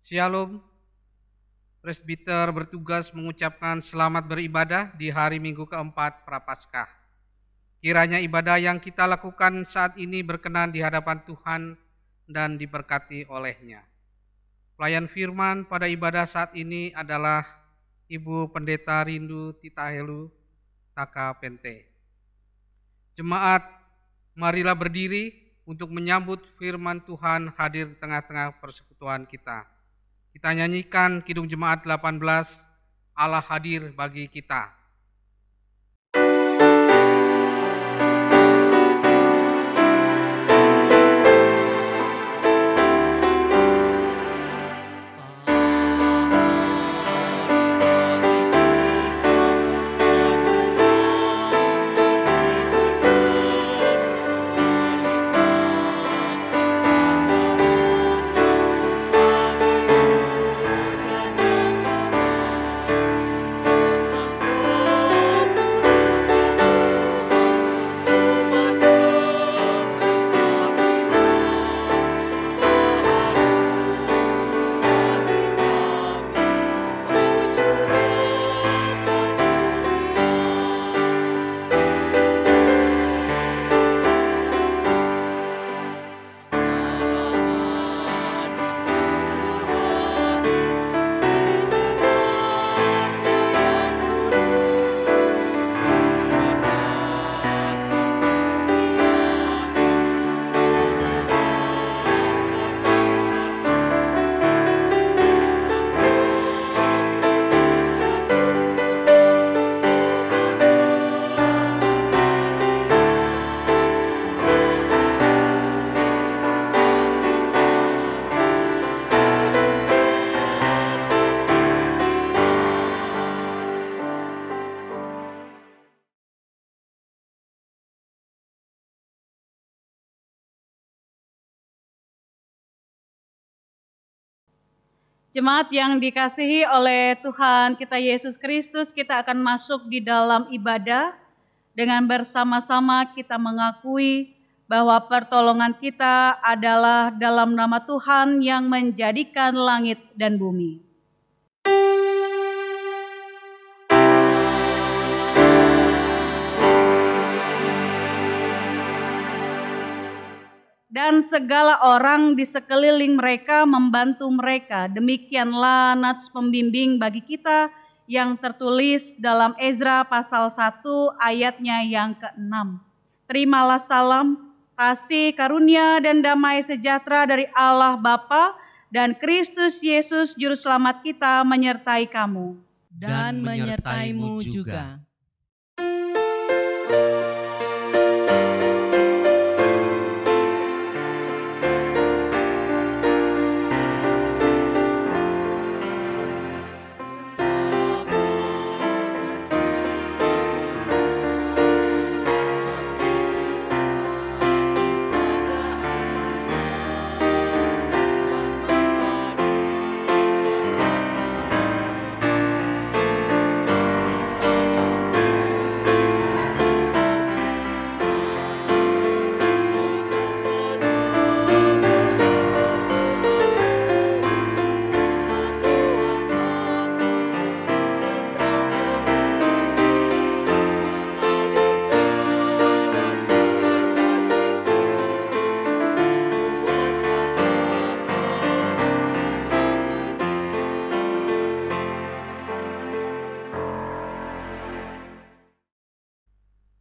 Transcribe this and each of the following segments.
Shalom, presbiter bertugas mengucapkan selamat beribadah di hari Minggu keempat Prapaskah. Kiranya ibadah yang kita lakukan saat ini berkenan di hadapan Tuhan dan diberkati oleh-Nya. Pelayan firman pada ibadah saat ini adalah Ibu Pendeta Rindu Titahelu Taka Pente. Jemaat, marilah berdiri untuk menyambut firman Tuhan hadir di tengah-tengah persekutuan kita. Kita nyanyikan Kidung Jemaat 18, Allah hadir bagi kita. Jemaat yang dikasihi oleh Tuhan kita Yesus Kristus, kita akan masuk di dalam ibadah dengan bersama-sama kita mengakui bahwa pertolongan kita adalah dalam nama Tuhan yang menjadikan langit dan bumi. Dan segala orang di sekeliling mereka membantu mereka. Demikianlah nats pembimbing bagi kita yang tertulis dalam Ezra pasal 1 ayatnya yang ke-6. Terimalah salam, kasih, karunia, dan damai sejahtera dari Allah Bapa dan Kristus Yesus Juru Selamat kita menyertai kamu. Dan menyertaimu juga.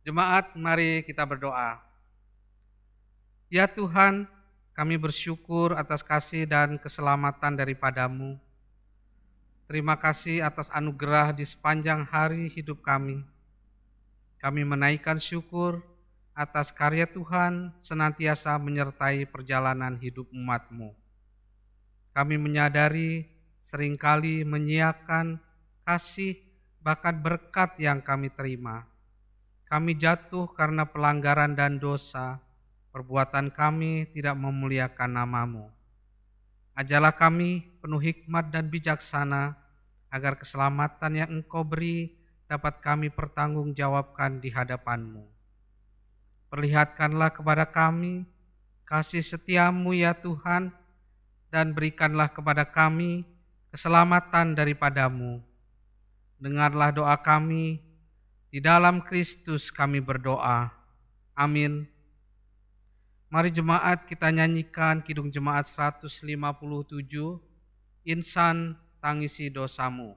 Jemaat, mari kita berdoa. Ya Tuhan, kami bersyukur atas kasih dan keselamatan daripada-Mu. Terima kasih atas anugerah di sepanjang hari hidup kami. Kami menaikkan syukur atas karya Tuhan senantiasa menyertai perjalanan hidup umat-Mu. Kami menyadari seringkali menyiakan kasih bahkan berkat yang kami terima. Kami jatuh karena pelanggaran dan dosa, perbuatan kami tidak memuliakan nama-Mu. Ajarlah kami penuh hikmat dan bijaksana, agar keselamatan yang Engkau beri dapat kami pertanggungjawabkan di hadapan-Mu. Perlihatkanlah kepada kami kasih setia-Mu ya Tuhan, dan berikanlah kepada kami keselamatan daripadamu. Dengarlah doa kami, di dalam Kristus kami berdoa. Amin. Mari jemaat kita nyanyikan Kidung Jemaat 157, Insan Tangisi Dosamu.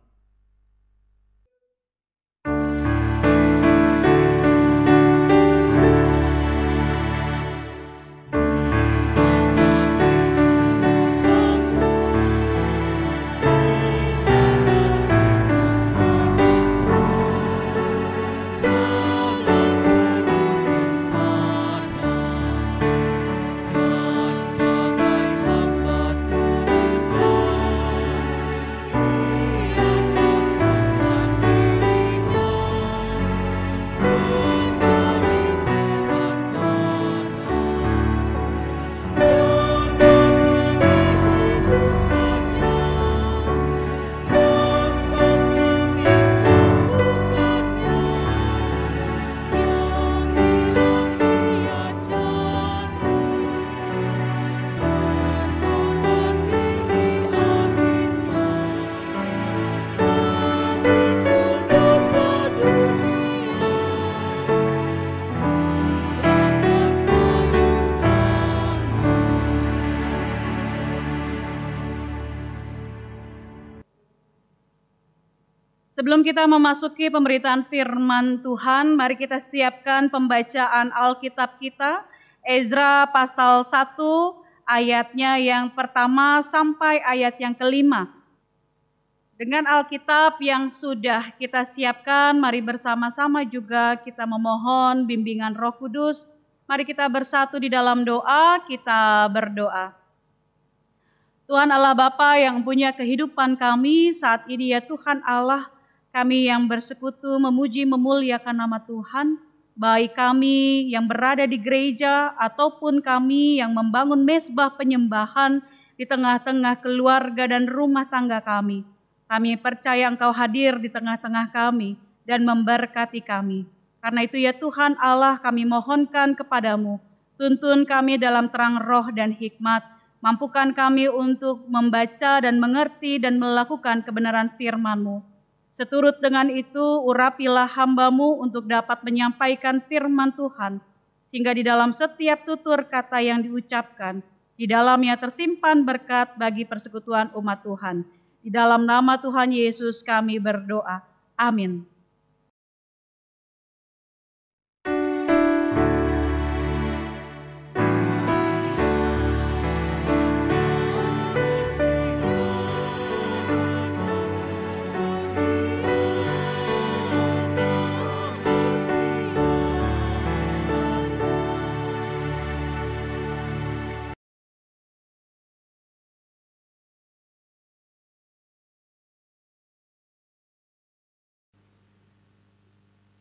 Sebelum kita memasuki pemberitaan firman Tuhan, mari kita siapkan pembacaan Alkitab kita, Ezra pasal 1, ayatnya yang pertama sampai ayat yang kelima. Dengan Alkitab yang sudah kita siapkan, mari bersama-sama juga kita memohon bimbingan Roh Kudus. Mari kita bersatu di dalam doa, kita berdoa. Tuhan Allah Bapa yang punya kehidupan kami saat ini, ya Tuhan Allah, kami yang bersekutu memuji memuliakan nama Tuhan, baik kami yang berada di gereja ataupun kami yang membangun mezbah penyembahan di tengah-tengah keluarga dan rumah tangga kami. Kami percaya Engkau hadir di tengah-tengah kami dan memberkati kami. Karena itu ya Tuhan Allah, kami mohonkan kepadamu, tuntun kami dalam terang roh dan hikmat, mampukan kami untuk membaca dan mengerti dan melakukan kebenaran firman-Mu. Seturut dengan itu, urapilah hamba-Mu untuk dapat menyampaikan firman Tuhan, sehingga di dalam setiap tutur kata yang diucapkan, di dalamnya tersimpan berkat bagi persekutuan umat Tuhan. Di dalam nama Tuhan Yesus kami berdoa. Amin.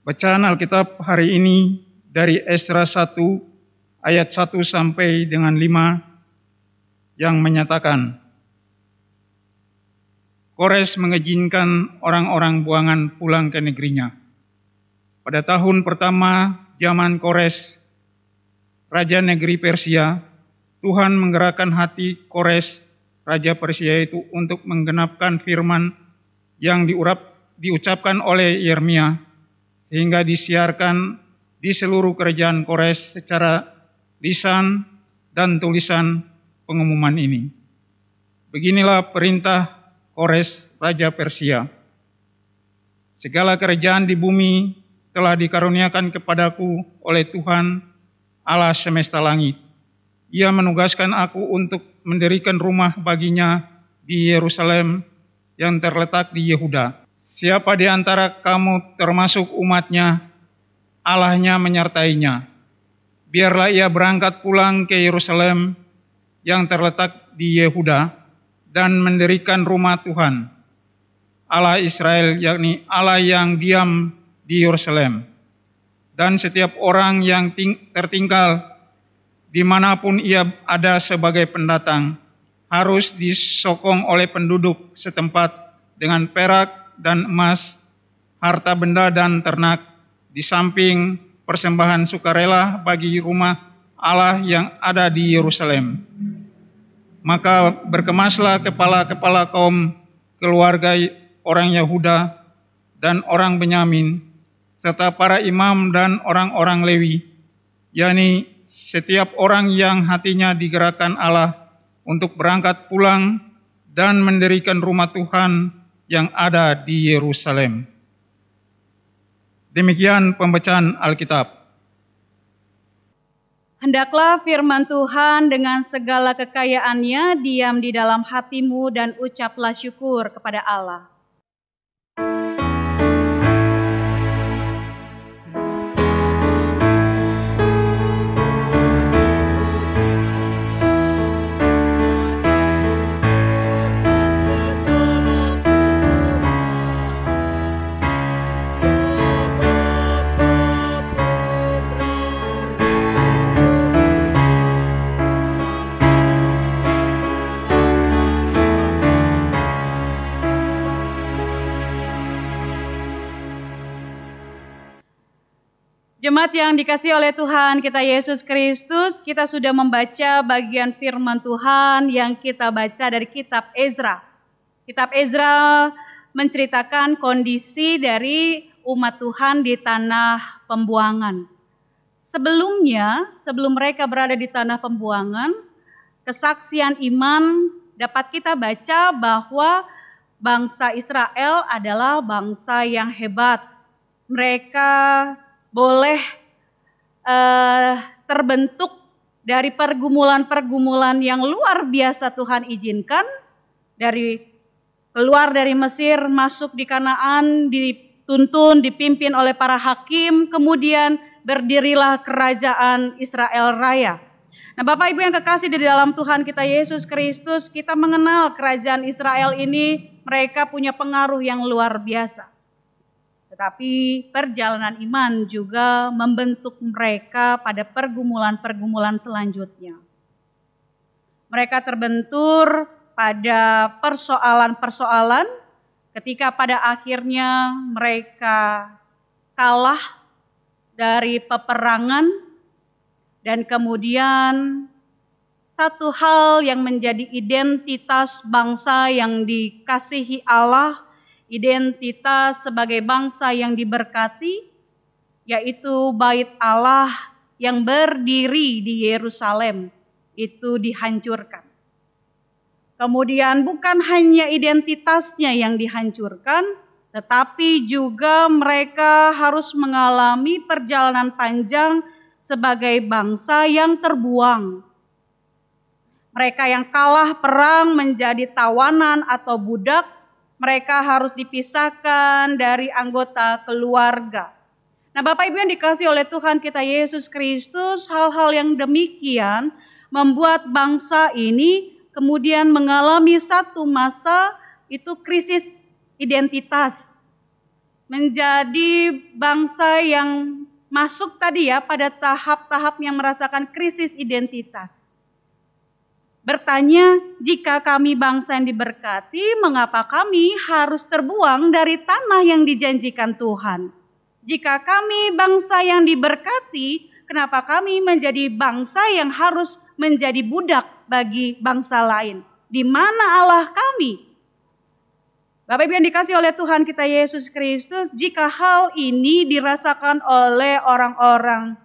Bacaan Alkitab hari ini dari Ezra 1 ayat 1 sampai dengan 5 yang menyatakan, Kores mengizinkan orang-orang buangan pulang ke negerinya. Pada tahun pertama zaman Kores, Raja negeri Persia, Tuhan menggerakkan hati Kores, Raja Persia itu untuk menggenapkan firman yang diucapkan oleh Yeremia, sehingga disiarkan di seluruh kerajaan Kores secara lisan dan tulisan pengumuman ini. Beginilah perintah Kores, Raja Persia. Segala kerajaan di bumi telah dikaruniakan kepadaku oleh Tuhan Allah semesta langit. Ia menugaskan aku untuk mendirikan rumah baginya di Yerusalem yang terletak di Yehuda. Siapa di antara kamu termasuk umatnya, Allahnya menyertainya. Biarlah ia berangkat pulang ke Yerusalem yang terletak di Yehuda dan mendirikan rumah Tuhan, Allah Israel, yakni Allah yang diam di Yerusalem. Dan setiap orang yang tertinggal dimanapun ia ada sebagai pendatang, harus disokong oleh penduduk setempat dengan perak dan emas, harta benda dan ternak, di samping persembahan sukarela bagi rumah Allah yang ada di Yerusalem. Maka berkemaslah kepala-kepala kaum keluarga orang Yahuda dan orang Benyamin, serta para imam dan orang-orang Lewi, yakni setiap orang yang hatinya digerakkan Allah untuk berangkat pulang dan mendirikan rumah Tuhan yang ada di Yerusalem. Demikian pembacaan Alkitab. Hendaklah firman Tuhan dengan segala kekayaannya diam di dalam hatimu dan ucaplah syukur kepada Allah. Jemaat yang dikasihi oleh Tuhan kita Yesus Kristus, kita sudah membaca bagian firman Tuhan yang kita baca dari kitab Ezra. Kitab Ezra menceritakan kondisi dari umat Tuhan di tanah pembuangan. Sebelum mereka berada di tanah pembuangan, kesaksian iman dapat kita baca bahwa bangsa Israel adalah bangsa yang hebat. Mereka boleh terbentuk dari pergumulan-pergumulan yang luar biasa Tuhan izinkan, dari keluar dari Mesir, masuk di Kanaan, dituntun, dipimpin oleh para hakim, kemudian berdirilah kerajaan Israel Raya. Nah, Bapak Ibu yang kekasih di dalam Tuhan kita Yesus Kristus, kita mengenal kerajaan Israel ini, mereka punya pengaruh yang luar biasa. Tetapi perjalanan iman juga membentuk mereka pada pergumulan-pergumulan selanjutnya. Mereka terbentur pada persoalan-persoalan ketika pada akhirnya mereka kalah dari peperangan, dan kemudian satu hal yang menjadi identitas bangsa yang dikasihi Allah, identitas sebagai bangsa yang diberkati, yaitu bait Allah yang berdiri di Yerusalem, itu dihancurkan. Kemudian bukan hanya identitasnya yang dihancurkan, tetapi juga mereka harus mengalami perjalanan panjang sebagai bangsa yang terbuang. Mereka yang kalah perang menjadi tawanan atau budak, mereka harus dipisahkan dari anggota keluarga. Nah, Bapak Ibu yang dikasihi oleh Tuhan kita Yesus Kristus, hal-hal yang demikian membuat bangsa ini kemudian mengalami satu masa itu krisis identitas. Menjadi bangsa yang masuk tadi ya pada tahap-tahap yang merasakan krisis identitas. Bertanya, jika kami bangsa yang diberkati, mengapa kami harus terbuang dari tanah yang dijanjikan Tuhan? Jika kami bangsa yang diberkati, kenapa kami menjadi bangsa yang harus menjadi budak bagi bangsa lain? Di mana Allah kami? Bapak Ibu yang dikasihi oleh Tuhan kita Yesus Kristus, jika hal ini dirasakan oleh orang-orang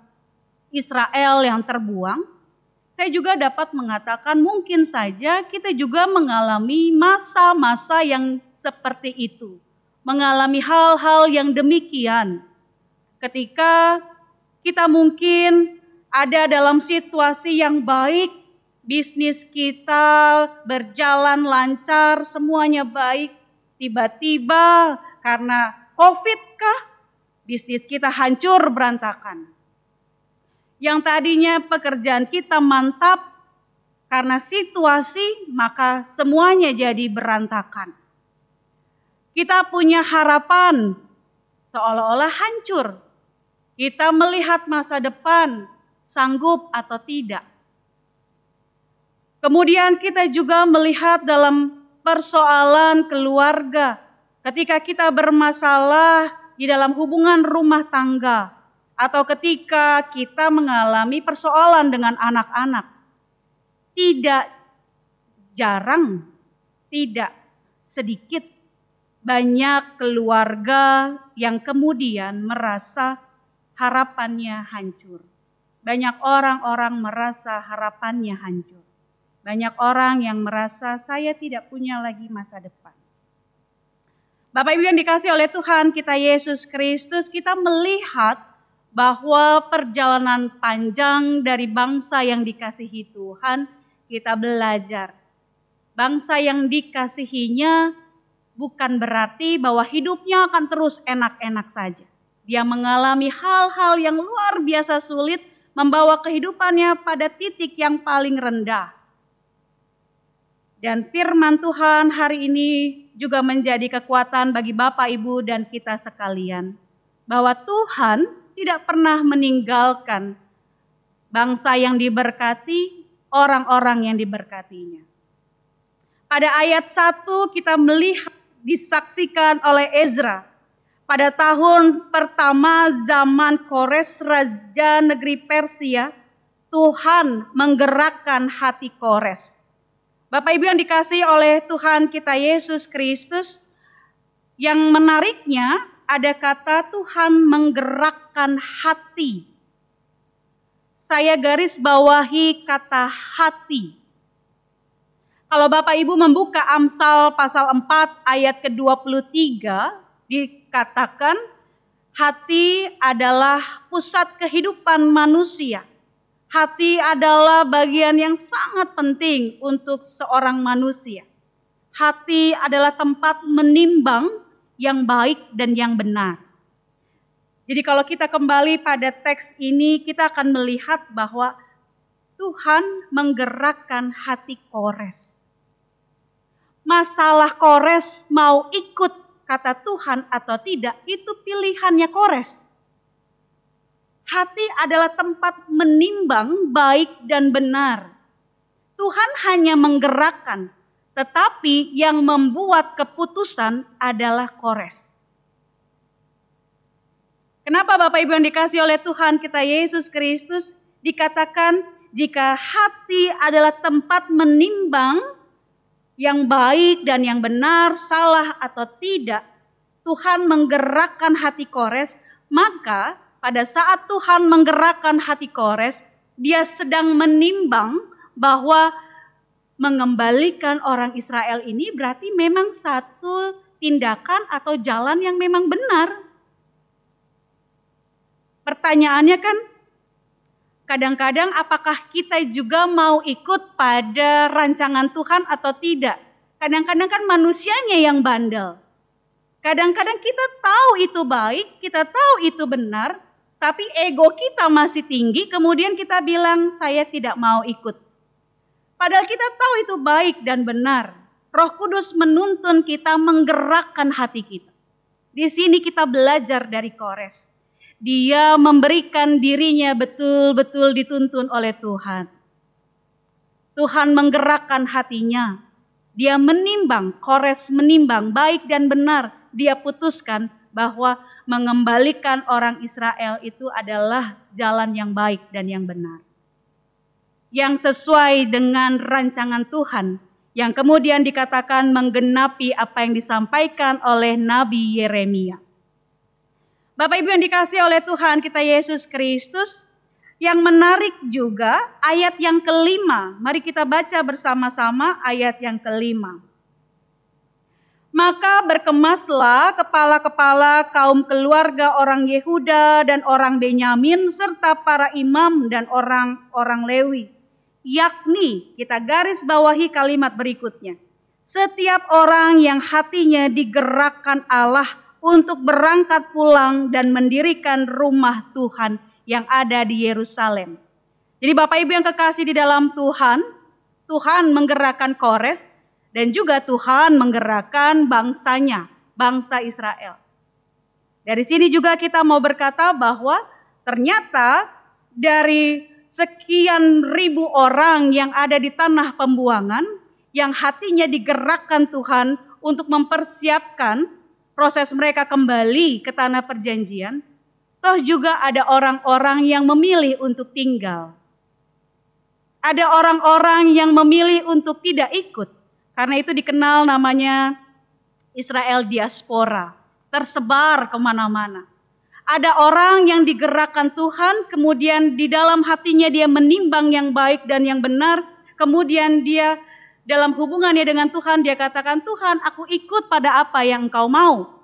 Israel yang terbuang, saya juga dapat mengatakan mungkin saja kita juga mengalami masa-masa yang seperti itu. Mengalami hal-hal yang demikian. Ketika kita mungkin ada dalam situasi yang baik, bisnis kita berjalan lancar, semuanya baik. Tiba-tiba karena COVID kah, bisnis kita hancur berantakan. Yang tadinya pekerjaan kita mantap, karena situasi maka semuanya jadi berantakan. Kita punya harapan seolah-olah hancur. Kita melihat masa depan sanggup atau tidak. Kemudian kita juga melihat dalam persoalan keluarga. Ketika kita bermasalah di dalam hubungan rumah tangga, atau ketika kita mengalami persoalan dengan anak-anak, tidak jarang, tidak sedikit, banyak keluarga yang kemudian merasa harapannya hancur. Banyak orang-orang merasa harapannya hancur. Banyak orang yang merasa saya tidak punya lagi masa depan. Bapak Ibu yang dikasihi oleh Tuhan kita Yesus Kristus, kita melihat bahwa perjalanan panjang dari bangsa yang dikasihi Tuhan, kita belajar. Bangsa yang dikasihinya bukan berarti bahwa hidupnya akan terus enak-enak saja. Dia mengalami hal-hal yang luar biasa sulit, membawa kehidupannya pada titik yang paling rendah. Dan firman Tuhan hari ini juga menjadi kekuatan bagi Bapak, Ibu, dan kita sekalian. Bahwa Tuhan tidak pernah meninggalkan bangsa yang diberkati, orang-orang yang diberkatinya. Pada ayat 1 kita melihat disaksikan oleh Ezra. Pada tahun pertama zaman Kores, Raja Negeri Persia, Tuhan menggerakkan hati Kores. Bapak Ibu yang dikasihi oleh Tuhan kita Yesus Kristus, yang menariknya ada kata Tuhan menggerakkan hati. Saya garis bawahi kata hati. Kalau Bapak Ibu membuka Amsal pasal 4 ayat ke-23, dikatakan hati adalah pusat kehidupan manusia. Hati adalah bagian yang sangat penting untuk seorang manusia. Hati adalah tempat menimbang yang baik dan yang benar. Jadi kalau kita kembali pada teks ini, kita akan melihat bahwa Tuhan menggerakkan hati Kores. Masalah Kores mau ikut kata Tuhan atau tidak, itu pilihannya Kores. Hati adalah tempat menimbang baik dan benar. Tuhan hanya menggerakkan, tetapi yang membuat keputusan adalah Kores. Kenapa Bapak Ibu yang dikasihi oleh Tuhan kita Yesus Kristus dikatakan jika hati adalah tempat menimbang yang baik dan yang benar, salah atau tidak, Tuhan menggerakkan hati Kores, maka pada saat Tuhan menggerakkan hati Kores, dia sedang menimbang bahwa mengembalikan orang Israel ini berarti memang satu tindakan atau jalan yang memang benar. Pertanyaannya kan, kadang-kadang apakah kita juga mau ikut pada rancangan Tuhan atau tidak? Kadang-kadang kan manusianya yang bandel. Kadang-kadang kita tahu itu baik, kita tahu itu benar, tapi ego kita masih tinggi, kemudian kita bilang, saya tidak mau ikut. Padahal kita tahu itu baik dan benar. Roh Kudus menuntun kita, menggerakkan hati kita. Di sini kita belajar dari Kores. Dia memberikan dirinya betul-betul dituntun oleh Tuhan. Tuhan menggerakkan hatinya. Dia menimbang, Kores menimbang baik dan benar. Dia putuskan bahwa mengembalikan orang Israel itu adalah jalan yang baik dan yang benar. Yang sesuai dengan rancangan Tuhan, yang kemudian dikatakan menggenapi apa yang disampaikan oleh Nabi Yeremia. Bapak Ibu yang dikasihi oleh Tuhan kita Yesus Kristus, yang menarik juga ayat yang kelima. Mari kita baca bersama-sama ayat yang kelima. Maka berkemaslah kepala-kepala kaum keluarga orang Yehuda dan orang Benyamin serta para imam dan orang-orang Lewi. Yakni, kita garis bawahi kalimat berikutnya. Setiap orang yang hatinya digerakkan Allah untuk berangkat pulang dan mendirikan rumah Tuhan yang ada di Yerusalem. Jadi Bapak Ibu yang kekasih di dalam Tuhan, Tuhan menggerakkan Kores, dan juga Tuhan menggerakkan bangsanya, bangsa Israel. Dari sini juga kita mau berkata bahwa ternyata dari sekian ribu orang yang ada di tanah pembuangan, yang hatinya digerakkan Tuhan untuk mempersiapkan proses mereka kembali ke tanah perjanjian, toh juga ada orang-orang yang memilih untuk tinggal. Ada orang-orang yang memilih untuk tidak ikut. Karena itu dikenal namanya Israel diaspora. Tersebar kemana-mana. Ada orang yang digerakkan Tuhan, kemudian di dalam hatinya dia menimbang yang baik dan yang benar. Kemudian dia dalam hubungannya dengan Tuhan, dia katakan, Tuhan aku ikut pada apa yang engkau mau.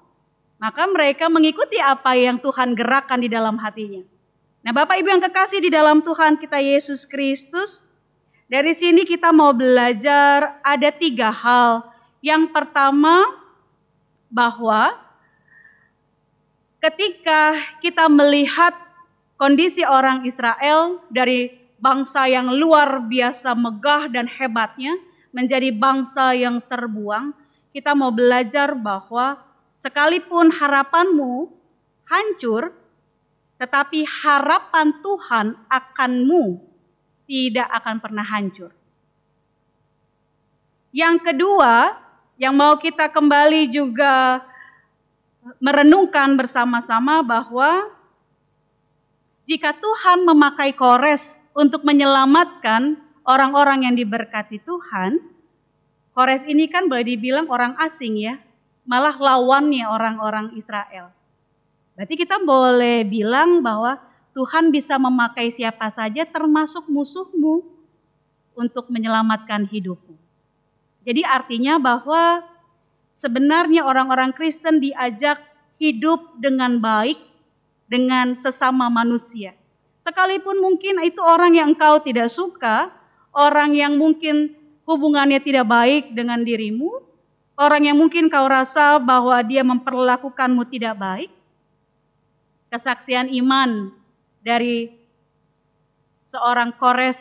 Maka mereka mengikuti apa yang Tuhan gerakkan di dalam hatinya. Nah Bapak Ibu yang kekasih di dalam Tuhan kita Yesus Kristus, dari sini kita mau belajar ada 3 hal. Yang pertama, bahwa ketika kita melihat kondisi orang Israel dari bangsa yang luar biasa megah dan hebatnya menjadi bangsa yang terbuang, kita mau belajar bahwa sekalipun harapanmu hancur, tetapi harapan Tuhan akanmu tidak akan pernah hancur. Yang kedua, yang mau kita kembali juga merenungkan bersama-sama bahwa jika Tuhan memakai Kores untuk menyelamatkan orang-orang yang diberkati Tuhan, Kores ini kan boleh dibilang orang asing ya, malah lawannya orang-orang Israel. Berarti kita boleh bilang bahwa Tuhan bisa memakai siapa saja termasuk musuhmu untuk menyelamatkan hidupmu. Jadi artinya bahwa sebenarnya orang-orang Kristen diajak hidup dengan baik dengan sesama manusia. Sekalipun mungkin itu orang yang engkau tidak suka, orang yang mungkin hubungannya tidak baik dengan dirimu, orang yang mungkin kau rasa bahwa dia memperlakukanmu tidak baik. Kesaksian iman dari seorang Kores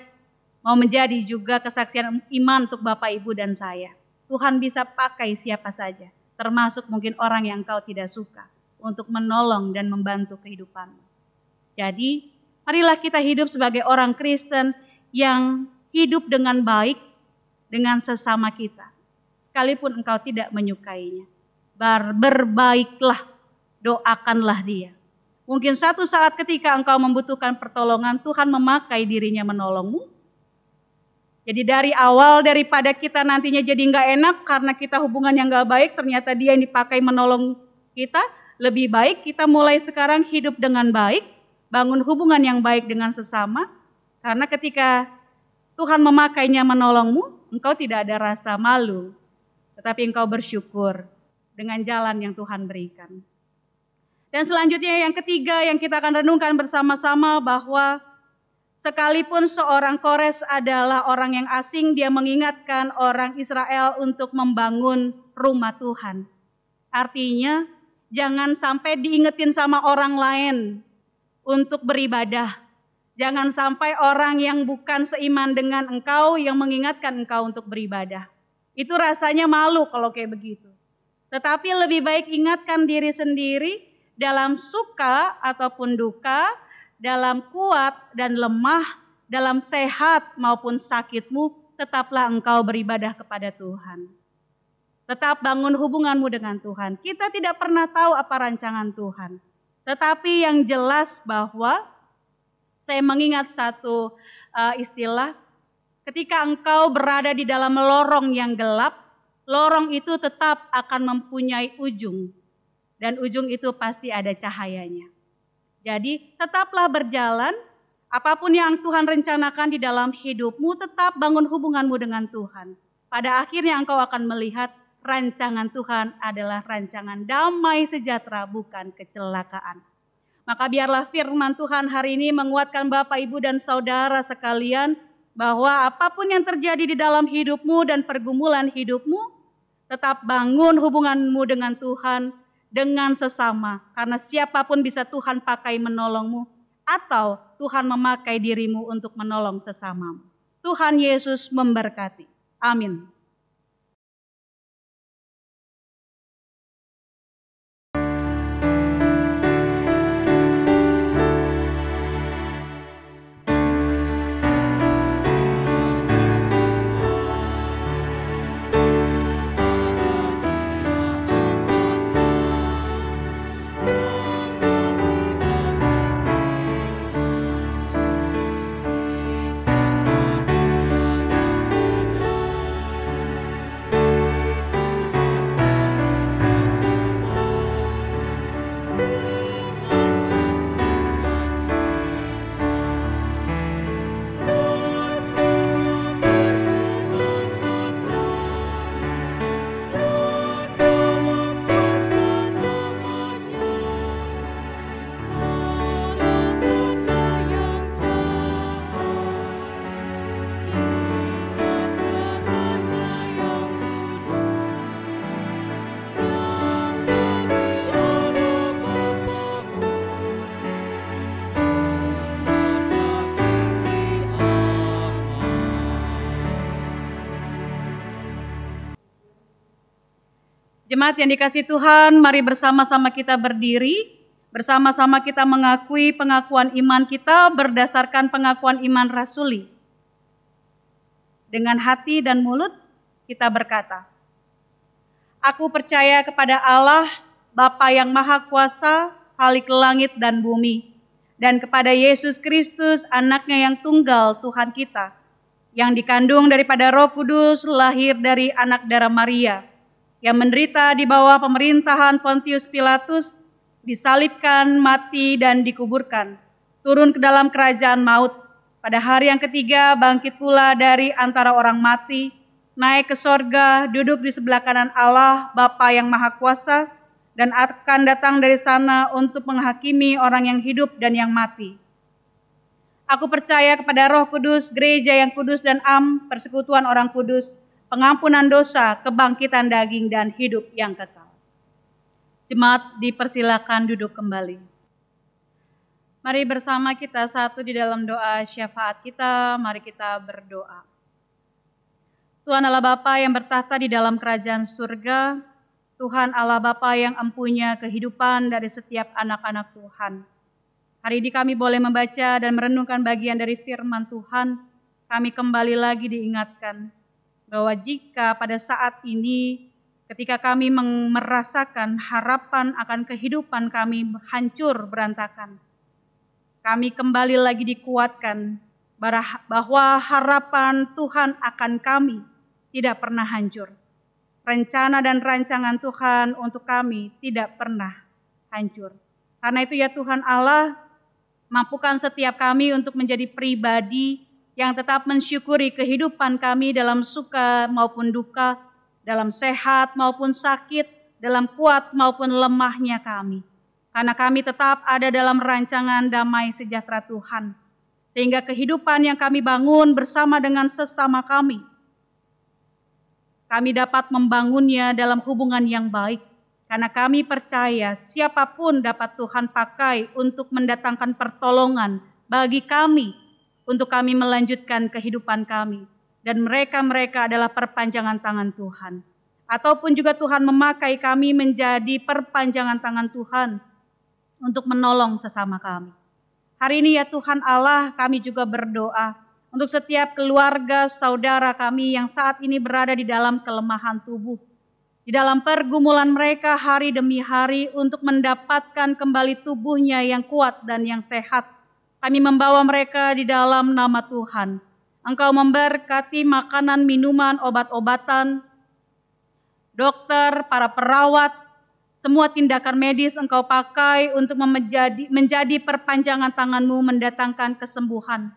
mau menjadi juga kesaksian iman untuk Bapak, Ibu, dan saya. Tuhan bisa pakai siapa saja, termasuk mungkin orang yang engkau tidak suka, untuk menolong dan membantu kehidupanmu. Jadi, marilah kita hidup sebagai orang Kristen yang hidup dengan baik dengan sesama kita, sekalipun engkau tidak menyukainya. Berbaiklah, doakanlah dia. Mungkin satu saat ketika engkau membutuhkan pertolongan, Tuhan memakai dirinya menolongmu. Jadi dari awal daripada kita nantinya jadi nggak enak karena kita hubungan yang nggak baik, ternyata dia yang dipakai menolong kita. Lebih baik kita mulai sekarang hidup dengan baik, bangun hubungan yang baik dengan sesama. Karena ketika Tuhan memakainya menolongmu, engkau tidak ada rasa malu, tetapi engkau bersyukur dengan jalan yang Tuhan berikan. Dan selanjutnya yang ketiga yang kita akan renungkan bersama-sama bahwa sekalipun seorang Kores adalah orang yang asing, dia mengingatkan orang Israel untuk membangun rumah Tuhan. Artinya jangan sampai diingetin sama orang lain untuk beribadah. Jangan sampai orang yang bukan seiman dengan engkau yang mengingatkan engkau untuk beribadah. Itu rasanya malu kalau kayak begitu. Tetapi lebih baik ingatkan diri sendiri dalam suka ataupun duka, dalam kuat dan lemah, dalam sehat maupun sakitmu, tetaplah engkau beribadah kepada Tuhan. Tetap bangun hubunganmu dengan Tuhan. Kita tidak pernah tahu apa rancangan Tuhan. Tetapi yang jelas bahwa saya mengingat satu istilah, ketika engkau berada di dalam lorong yang gelap, lorong itu tetap akan mempunyai ujung. Dan ujung itu pasti ada cahayanya. Jadi tetaplah berjalan, apapun yang Tuhan rencanakan di dalam hidupmu, tetap bangun hubunganmu dengan Tuhan. Pada akhirnya engkau akan melihat rancangan Tuhan adalah rancangan damai sejahtera, bukan kecelakaan. Maka biarlah firman Tuhan hari ini menguatkan Bapak, Ibu, dan saudara sekalian, bahwa apapun yang terjadi di dalam hidupmu dan pergumulan hidupmu, tetap bangun hubunganmu dengan Tuhan, dengan sesama, karena siapapun bisa Tuhan pakai menolongmu, atau Tuhan memakai dirimu untuk menolong sesamamu. Tuhan Yesus memberkati. Amin. Jemaat yang dikasihi Tuhan, mari bersama-sama kita berdiri, bersama-sama kita mengakui pengakuan iman kita berdasarkan pengakuan iman rasuli. Dengan hati dan mulut kita berkata, aku percaya kepada Allah, Bapa yang Maha Kuasa, Khalik langit dan bumi, dan kepada Yesus Kristus, anaknya yang tunggal Tuhan kita, yang dikandung daripada Roh Kudus, lahir dari anak darah Maria, yang menderita di bawah pemerintahan Pontius Pilatus, disalibkan, mati, dan dikuburkan, turun ke dalam kerajaan maut, pada hari yang ketiga bangkit pula dari antara orang mati, naik ke sorga, duduk di sebelah kanan Allah, Bapa yang Maha Kuasa, dan akan datang dari sana untuk menghakimi orang yang hidup dan yang mati. Aku percaya kepada Roh Kudus, gereja yang kudus dan persekutuan orang kudus, pengampunan dosa, kebangkitan daging, dan hidup yang kekal. Jemaat dipersilakan duduk kembali. Mari bersama kita satu di dalam doa syafaat kita, mari kita berdoa. Tuhan Allah Bapa yang bertahta di dalam kerajaan surga, Tuhan Allah Bapa yang empunya kehidupan dari setiap anak-anak Tuhan. Hari ini kami boleh membaca dan merenungkan bagian dari firman Tuhan, kami kembali lagi diingatkan bahwa jika pada saat ini ketika kami merasakan harapan akan kehidupan kami hancur berantakan, kami kembali lagi dikuatkan bahwa harapan Tuhan akan kami tidak pernah hancur. Rencana dan rancangan Tuhan untuk kami tidak pernah hancur. Karena itu ya Tuhan Allah, mampukan setiap kami untuk menjadi pribadi yang tetap mensyukuri kehidupan kami dalam suka maupun duka, dalam sehat maupun sakit, dalam kuat maupun lemahnya kami. Karena kami tetap ada dalam rancangan damai sejahtera Tuhan. Sehingga kehidupan yang kami bangun bersama dengan sesama kami dapat membangunnya dalam hubungan yang baik. Karena kami percaya siapapun dapat Tuhan pakai untuk mendatangkan pertolongan bagi kami, untuk kami melanjutkan kehidupan kami. Dan mereka adalah perpanjangan tangan Tuhan. Ataupun juga Tuhan memakai kami menjadi perpanjangan tangan Tuhan untuk menolong sesama kami. Hari ini ya Tuhan Allah, kami juga berdoa untuk setiap keluarga saudara kami yang saat ini berada di dalam kelemahan tubuh. Di dalam pergumulan mereka hari demi hari untuk mendapatkan kembali tubuhnya yang kuat dan yang sehat. Kami membawa mereka di dalam nama Tuhan. Engkau memberkati makanan, minuman, obat-obatan, dokter, para perawat, semua tindakan medis Engkau pakai untuk menjadi perpanjangan tangan-Mu mendatangkan kesembuhan.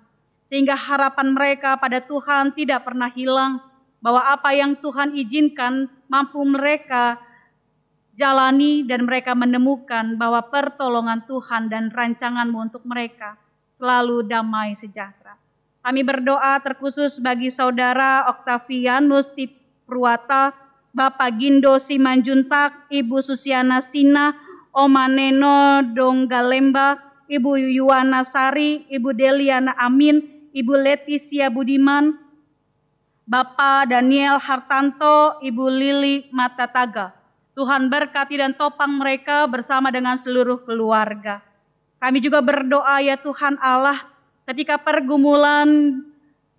Sehingga harapan mereka pada Tuhan tidak pernah hilang, bahwa apa yang Tuhan izinkan mampu mereka jalani dan mereka menemukan bahwa pertolongan Tuhan dan rancangan-Mu untuk mereka selalu damai sejahtera. Kami berdoa terkhusus bagi saudara Octavianus Tipruata, Bapak Gindo Simanjuntak, Ibu Susiana Sina, Oma Neno Donggalemba, Ibu Yuwana Sari, Ibu Deliana Amin, Ibu Leticia Budiman, Bapak Daniel Hartanto, Ibu Lili Matataga. Tuhan berkati dan topang mereka bersama dengan seluruh keluarga. Kami juga berdoa ya Tuhan Allah, ketika pergumulan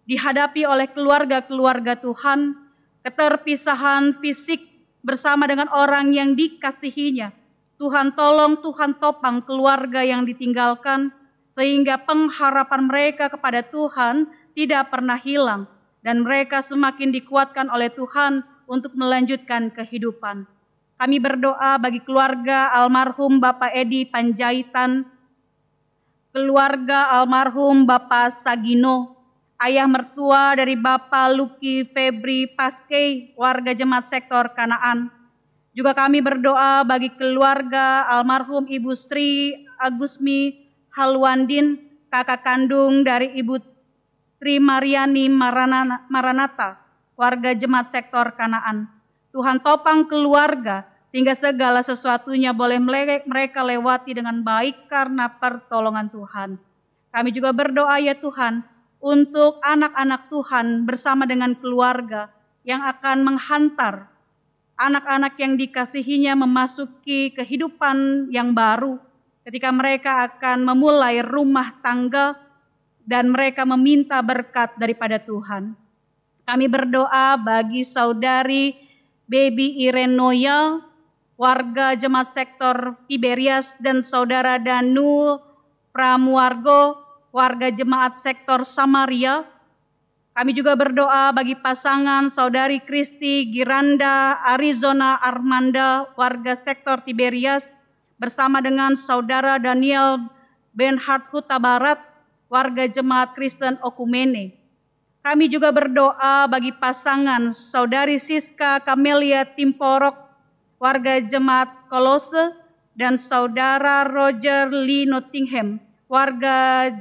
dihadapi oleh keluarga-keluarga Tuhan, keterpisahan fisik bersama dengan orang yang dikasihinya, Tuhan tolong, Tuhan topang keluarga yang ditinggalkan, sehingga pengharapan mereka kepada Tuhan tidak pernah hilang, dan mereka semakin dikuatkan oleh Tuhan untuk melanjutkan kehidupan. Kami berdoa bagi keluarga almarhum Bapak Edi Panjaitan, keluarga almarhum Bapak Sagino, ayah mertua dari Bapak Luki Febri Paskei, warga jemaat sektor Kanaan. Juga kami berdoa bagi keluarga almarhum Ibu Sri Agusmi Halwandin, kakak kandung dari Ibu Tri Mariani Maranata, warga jemaat sektor Kanaan. Tuhan topang keluarga, sehingga segala sesuatunya boleh mereka lewati dengan baik karena pertolongan Tuhan. Kami juga berdoa ya Tuhan, untuk anak-anak Tuhan bersama dengan keluarga yang akan menghantar anak-anak yang dikasihinya memasuki kehidupan yang baru ketika mereka akan memulai rumah tangga dan mereka meminta berkat daripada Tuhan. Kami berdoa bagi saudari Baby Irenoya, warga jemaat sektor Tiberias, dan saudara Danu Pramuargo, warga jemaat sektor Samaria. Kami juga berdoa bagi pasangan saudari Kristi Giranda Arizona Armanda, warga sektor Tiberias, bersama dengan saudara Daniel Benhard Huta Barat, warga jemaat Kristen Okumene. Kami juga berdoa bagi pasangan saudari Siska Camelia Timporok, warga jemaat Kolose, dan saudara Roger Lee Nottingham, warga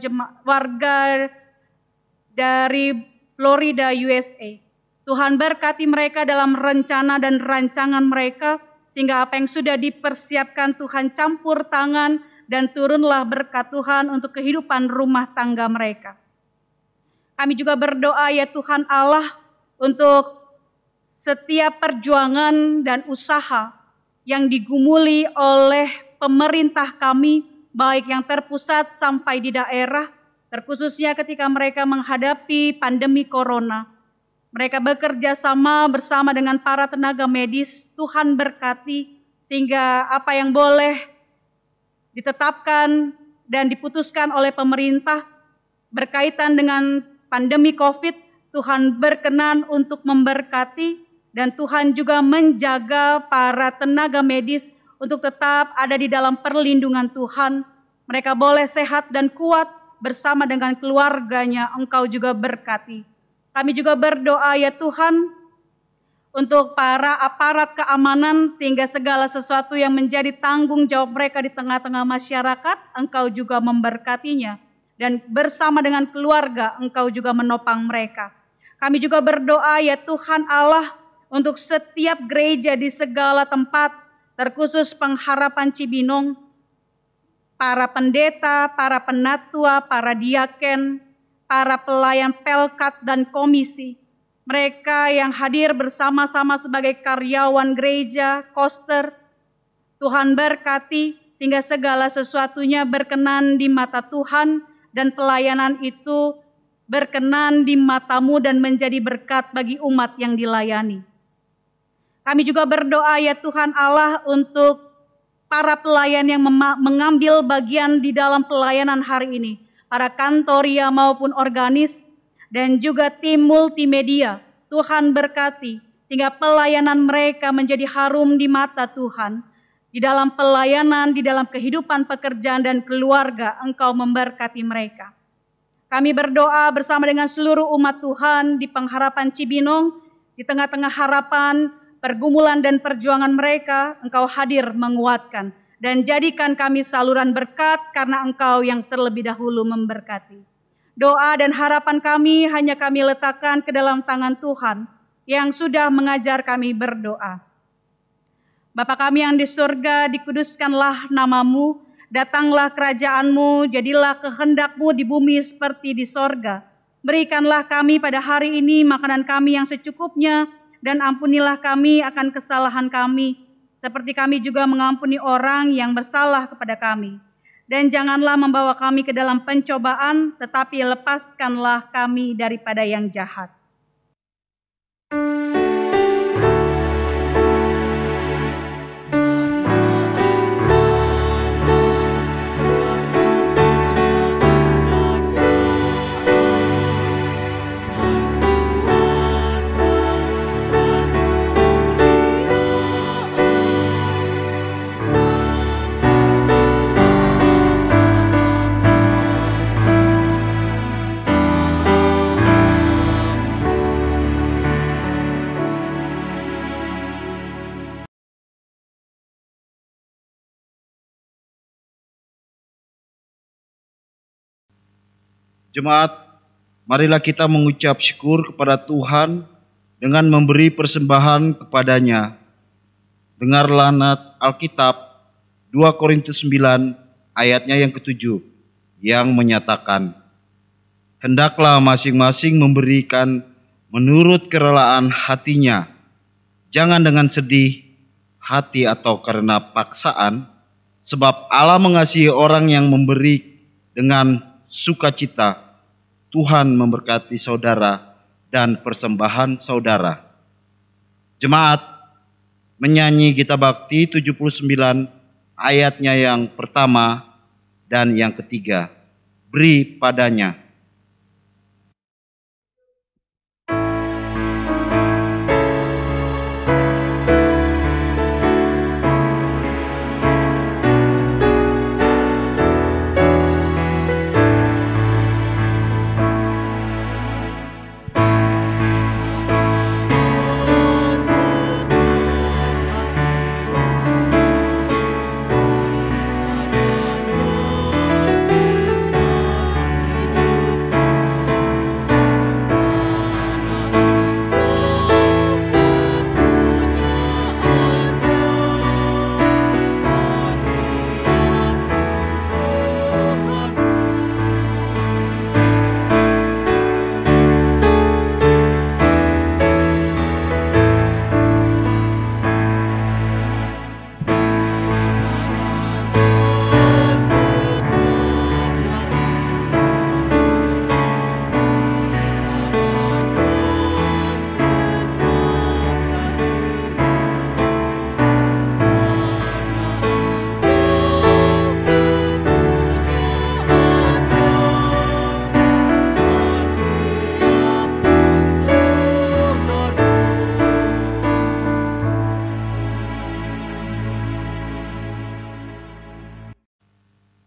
dari Florida, USA. Tuhan berkati mereka dalam rencana dan rancangan mereka, sehingga apa yang sudah dipersiapkan Tuhan campur tangan dan turunlah berkat Tuhan untuk kehidupan rumah tangga mereka. Kami juga berdoa ya Tuhan Allah untuk setiap perjuangan dan usaha yang digumuli oleh pemerintah kami, baik yang terpusat sampai di daerah, terkhususnya ketika mereka menghadapi pandemi corona. Mereka bekerja sama bersama dengan para tenaga medis. Tuhan berkati sehingga apa yang boleh ditetapkan dan diputuskan oleh pemerintah berkaitan dengan pandemi COVID, Tuhan berkenan untuk memberkati, dan Tuhan juga menjaga para tenaga medis untuk tetap ada di dalam perlindungan Tuhan. Mereka boleh sehat dan kuat bersama dengan keluarganya. Engkau juga berkati. Kami juga berdoa ya Tuhan untuk para aparat keamanan, sehingga segala sesuatu yang menjadi tanggung jawab mereka di tengah-tengah masyarakat, Engkau juga memberkatinya. Dan bersama dengan keluarga, Engkau juga menopang mereka. Kami juga berdoa ya Tuhan Allah untuk setiap gereja di segala tempat, terkhusus Pengharapan Cibinong, para pendeta, para penatua, para diaken, para pelayan pelkat dan komisi, mereka yang hadir bersama-sama sebagai karyawan gereja, koster, Tuhan berkati sehingga segala sesuatunya berkenan di mata Tuhan, dan pelayanan itu berkenan di mata-Mu dan menjadi berkat bagi umat yang dilayani. Kami juga berdoa ya Tuhan Allah untuk para pelayan yang mengambil bagian di dalam pelayanan hari ini, para kantoria maupun organis, dan juga tim multimedia. Tuhan berkati sehingga pelayanan mereka menjadi harum di mata Tuhan. Di dalam pelayanan, di dalam kehidupan pekerjaan dan keluarga, Engkau memberkati mereka. Kami berdoa bersama dengan seluruh umat Tuhan di Pengharapan Cibinong, di tengah-tengah harapan, pergumulan dan perjuangan mereka, Engkau hadir menguatkan. Dan jadikan kami saluran berkat karena Engkau yang terlebih dahulu memberkati. Doa dan harapan kami hanya kami letakkan ke dalam tangan Tuhan yang sudah mengajar kami berdoa. Bapa kami yang di surga, dikuduskanlah nama-Mu, datanglah kerajaan-Mu, jadilah kehendak-Mu di bumi seperti di sorga. Berikanlah kami pada hari ini makanan kami yang secukupnya, dan ampunilah kami akan kesalahan kami, seperti kami juga mengampuni orang yang bersalah kepada kami. Dan janganlah membawa kami ke dalam pencobaan, tetapi lepaskanlah kami daripada yang jahat. Jemaat, marilah kita mengucap syukur kepada Tuhan dengan memberi persembahan kepadanya. Dengarlah Alkitab 2 Korintus 9 ayatnya yang ke-7 yang menyatakan, hendaklah masing-masing memberikan menurut kerelaan hatinya, jangan dengan sedih hati atau karena paksaan, sebab Allah mengasihi orang yang memberi dengan sukacita. Tuhan memberkati saudara dan persembahan saudara. Jemaat menyanyi Gita Bakti 79 ayatnya yang pertama dan yang ketiga. Beri padanya.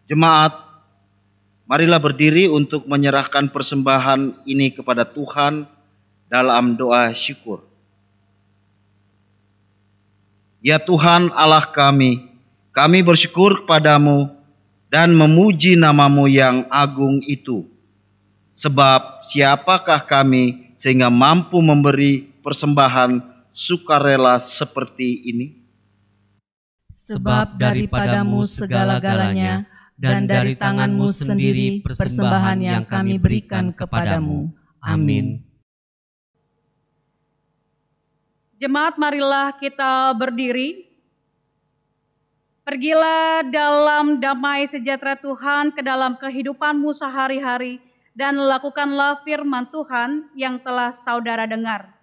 Jemaat, marilah berdiri untuk menyerahkan persembahan ini kepada Tuhan dalam doa syukur. Ya Tuhan Allah kami bersyukur kepadamu dan memuji namamu yang agung itu. Sebab siapakah kami sehingga mampu memberi persembahan sukarela seperti ini? Sebab daripadamu segala-galanya, dan dari tanganmu sendiri persembahan yang kami berikan kepadamu. Amin. Jemaat, marilah kita berdiri. Pergilah dalam damai sejahtera Tuhan ke dalam kehidupanmu sehari-hari dan lakukanlah firman Tuhan yang telah saudara dengar.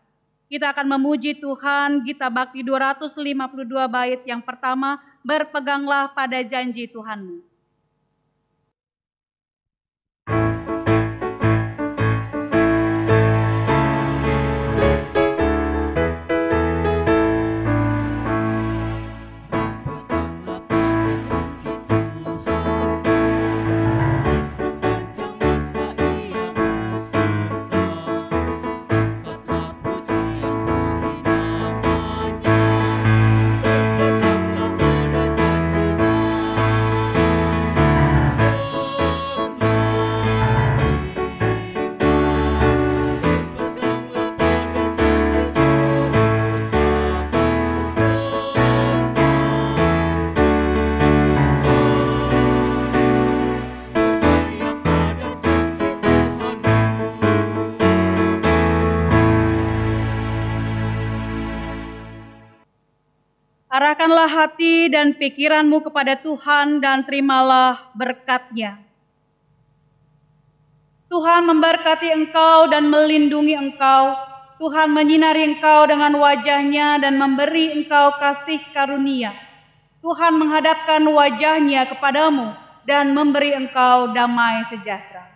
Kita akan memuji Tuhan. Gita Bakti 252 bait yang pertama, berpeganglah pada janji Tuhanmu. Arahkanlah hati dan pikiranmu kepada Tuhan dan terimalah berkat-Nya. Tuhan memberkati engkau dan melindungi engkau. Tuhan menyinari engkau dengan wajah-Nya dan memberi engkau kasih karunia. Tuhan menghadapkan wajah-Nya kepadamu dan memberi engkau damai sejahtera.